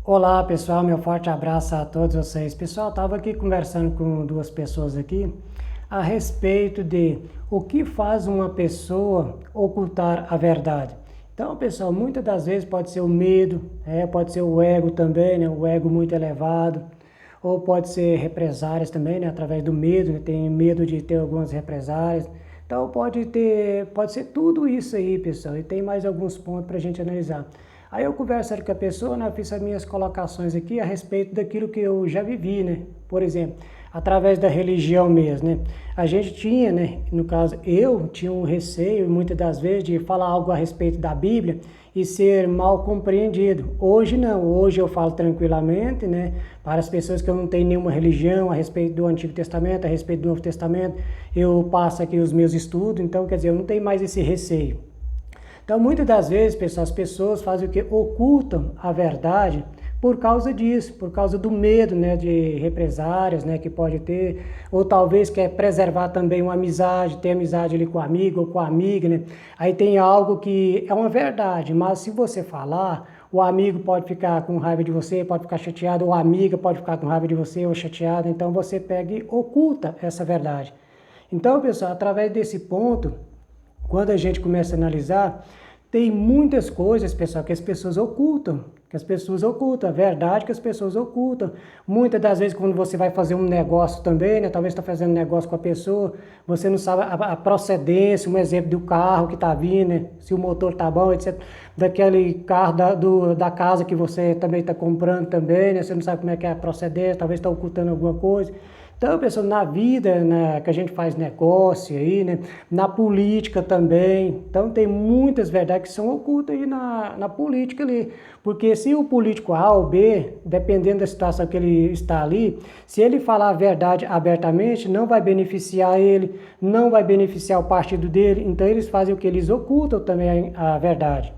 Olá pessoal, meu forte abraço a todos vocês. Pessoal, estava aqui conversando com duas pessoas aqui a respeito de o que faz uma pessoa ocultar a verdade. Então, pessoal, muitas das vezes pode ser o medo, pode ser o ego também, né? O ego muito elevado, ou pode ser represárias também, né? Através do medo, né? Tem medo de ter algumas represárias. Então pode ser tudo isso aí, pessoal. E tem mais alguns pontos para a gente analisar. Aí eu conversando com a pessoa, né, eu fiz as minhas colocações aqui a respeito daquilo que eu já vivi, né? Por exemplo, através da religião mesmo, né? A gente tinha, né, no caso eu tinha um receio muitas das vezes de falar algo a respeito da Bíblia e ser mal compreendido. Hoje não, hoje eu falo tranquilamente, né, para as pessoas que eu não tenho nenhuma religião a respeito do Antigo Testamento, a respeito do Novo Testamento, eu passo aqui os meus estudos, então quer dizer, eu não tenho mais esse receio. Então, muitas das vezes, pessoal, as pessoas fazem o que? Ocultam a verdade por causa disso, por causa do medo, né, de represárias, né, que pode ter, ou talvez quer preservar também uma amizade, ter amizade ali com o amigo ou com a amiga, né? Aí tem algo que é uma verdade, mas se você falar, o amigo pode ficar com raiva de você, pode ficar chateado, ou a amiga pode ficar com raiva de você ou chateada, então você pega e oculta essa verdade. Então, pessoal, através desse ponto, quando a gente começa a analisar, tem muitas coisas, pessoal, que as pessoas ocultam, a verdade que as pessoas ocultam. Muitas das vezes, quando você vai fazer um negócio também, né, talvez está fazendo negócio com a pessoa, você não sabe a procedência, um exemplo do carro que está vindo, né, se o motor está bom, etc. Daquele carro da casa que você também está comprando também, né, você não sabe como é que é a procedência, talvez está ocultando alguma coisa. Então, pessoal, na vida, né, que a gente faz negócio aí, né, na política também, então tem muitas verdades que são ocultas aí na política ali, porque se o político A ou B, dependendo da situação que ele está ali, se ele falar a verdade abertamente, não vai beneficiar ele, não vai beneficiar o partido dele, então eles fazem o que? Eles ocultam também a verdade.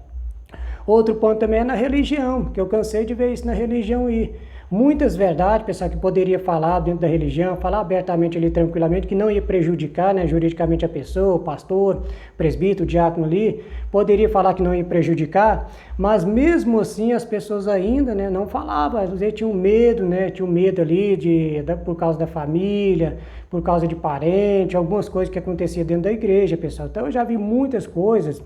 Outro ponto também é na religião, que eu cansei de ver isso na religião e muitas verdades, pessoal, que poderia falar dentro da religião, falar abertamente ali tranquilamente, que não ia prejudicar, né, juridicamente a pessoa, o pastor, o presbítero, o diácono ali, poderia falar que não ia prejudicar, mas mesmo assim as pessoas ainda, né, não falavam, às vezes tinham medo, né, tinham medo ali por causa da família, por causa de parente, algumas coisas que aconteciam dentro da igreja, pessoal. Então eu já vi muitas coisas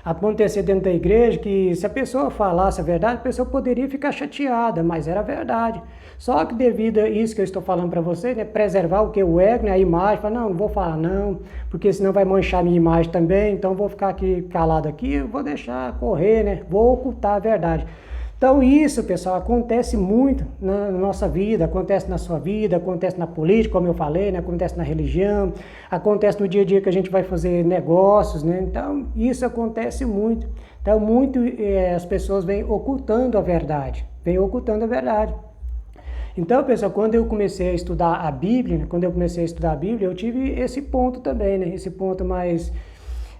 acontecer dentro da igreja que se a pessoa falasse a verdade, a pessoa poderia ficar chateada, mas era verdade. Só que devido a isso que eu estou falando para vocês, né, preservar o que? O ego, né, a imagem, falar, não vou falar não, porque senão vai manchar a minha imagem também, então vou ficar aqui calado aqui, vou deixar correr, né, vou ocultar a verdade. Então isso, pessoal, acontece muito na nossa vida, acontece na sua vida, acontece na política, como eu falei, né? Acontece na religião, acontece no dia a dia que a gente vai fazer negócios, né? Então isso acontece muito. Então as pessoas vêm ocultando a verdade, vêm ocultando a verdade. Então, pessoal, quando eu comecei a estudar a Bíblia, né? Quando eu comecei a estudar a Bíblia, eu tive esse ponto também, né? Esse ponto mais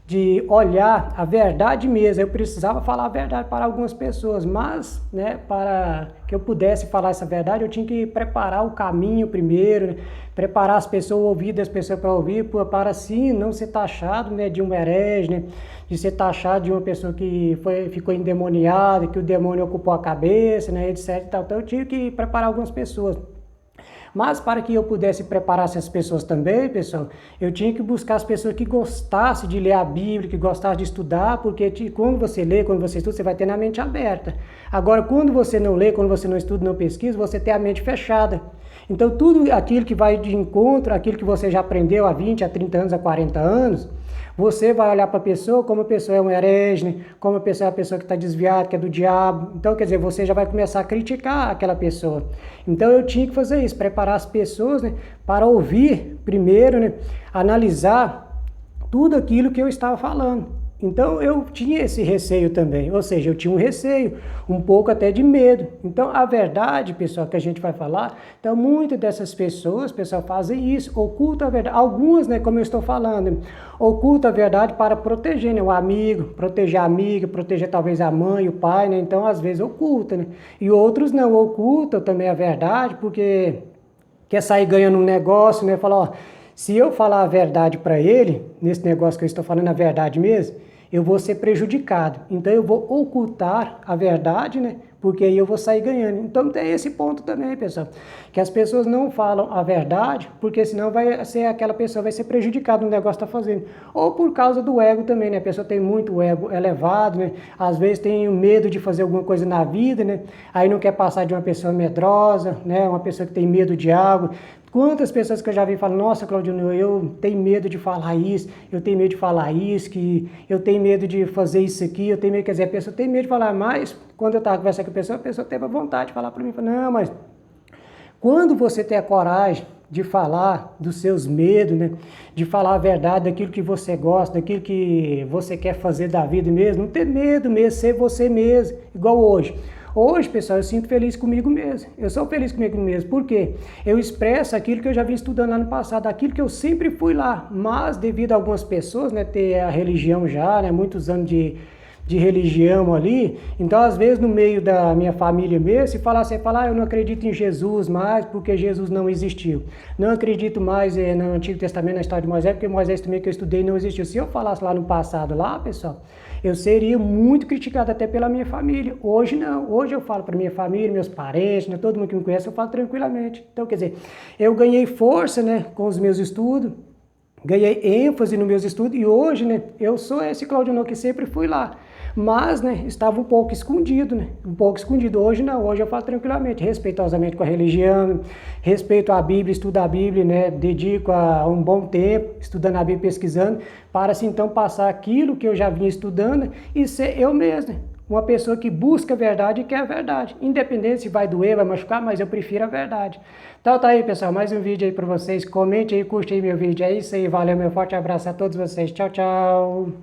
de olhar a verdade mesmo. Eu precisava falar a verdade para algumas pessoas, mas, né, para que eu pudesse falar essa verdade, eu tinha que preparar o caminho primeiro, né, preparar as pessoas, o ouvido das pessoas para ouvir, para assim não ser taxado, né, de um herege, né, de ser taxado de uma pessoa que ficou endemoniada, que o demônio ocupou a cabeça, né, etc. Então eu tive que preparar algumas pessoas. Mas para que eu pudesse preparar essas pessoas também, pessoal, eu tinha que buscar as pessoas que gostassem de ler a Bíblia, que gostassem de estudar, porque quando você lê, quando você estuda, você vai ter a mente aberta. Agora, quando você não lê, quando você não estuda, não pesquisa, você tem a mente fechada. Então, tudo aquilo que vai de encontro, aquilo que você já aprendeu há 20, há 30 anos, há 40 anos, você vai olhar para a pessoa como a pessoa é um herege, né? Como a pessoa é uma pessoa que está desviada, que é do diabo. Então, quer dizer, você já vai começar a criticar aquela pessoa. Então, eu tinha que fazer isso, preparar as pessoas, né, para ouvir primeiro, né, analisar tudo aquilo que eu estava falando. Então eu tinha esse receio também, ou seja, eu tinha um receio, um pouco até de medo. Então a verdade, pessoal, que a gente vai falar, então muitas dessas pessoas, pessoal, fazem isso, ocultam a verdade. Algumas, né, como eu estou falando, ocultam a verdade para proteger, né, o amigo, proteger a amiga, proteger talvez a mãe, o pai, né, então às vezes oculta, né. E outros não ocultam também a verdade porque quer sair ganhando um negócio, né, falar, ó, se eu falar a verdade para ele, nesse negócio que eu estou falando a verdade mesmo, eu vou ser prejudicado. Então eu vou ocultar a verdade, né, porque aí eu vou sair ganhando. Então tem esse ponto também, pessoal, que as pessoas não falam a verdade, porque senão vai ser aquela pessoa vai ser prejudicada no negócio que está fazendo. Ou por causa do ego também, né? A pessoa tem muito ego elevado, né? Às vezes tem medo de fazer alguma coisa na vida, né? Aí não quer passar de uma pessoa medrosa, né? Uma pessoa que tem medo de algo. Quantas pessoas que eu já vi falam, nossa, Claudinho, eu tenho medo de falar isso, eu tenho medo de falar isso, que eu tenho medo de fazer isso aqui, eu tenho medo, quer dizer, a pessoa tem medo de falar, mas quando eu estava conversando com a pessoa teve a vontade de falar para mim, não, mas quando você tem a coragem de falar dos seus medos, né? De falar a verdade daquilo que você gosta, daquilo que você quer fazer da vida mesmo, não ter medo mesmo, ser você mesmo, igual hoje. Hoje, pessoal, eu sinto feliz comigo mesmo. Eu sou feliz comigo mesmo. Por quê? Eu expresso aquilo que eu já vim estudando lá no passado, aquilo que eu sempre fui lá. Mas devido a algumas pessoas, né, ter a religião já, né, muitos anos de religião ali, então às vezes no meio da minha família mesmo, se falar assim, falar, eu não acredito em Jesus mais porque Jesus não existiu. Não acredito mais no Antigo Testamento, na história de Moisés, porque Moisés também que eu estudei não existiu. Se eu falasse lá no passado, lá, pessoal, eu seria muito criticado até pela minha família. Hoje não. Hoje eu falo para minha família, meus parentes, né, todo mundo que me conhece, eu falo tranquilamente. Então, quer dizer, eu ganhei força, né, com os meus estudos, ganhei ênfase nos meus estudos e hoje, né, eu sou esse Claudinho que sempre fui lá. Mas, né, estava um pouco escondido, né? Um pouco escondido. Hoje não, hoje eu falo tranquilamente, respeitosamente com a religião, respeito a Bíblia, estudo a Bíblia, né? Dedico a um bom tempo estudando a Bíblia, pesquisando, para assim então passar aquilo que eu já vinha estudando e ser eu mesmo, né? Uma pessoa que busca a verdade e quer a verdade. Independente se vai doer, vai machucar, mas eu prefiro a verdade. Então tá aí, pessoal, mais um vídeo aí para vocês. Comente aí, curte aí meu vídeo. É isso aí, valeu, meu forte abraço a todos vocês. Tchau, tchau.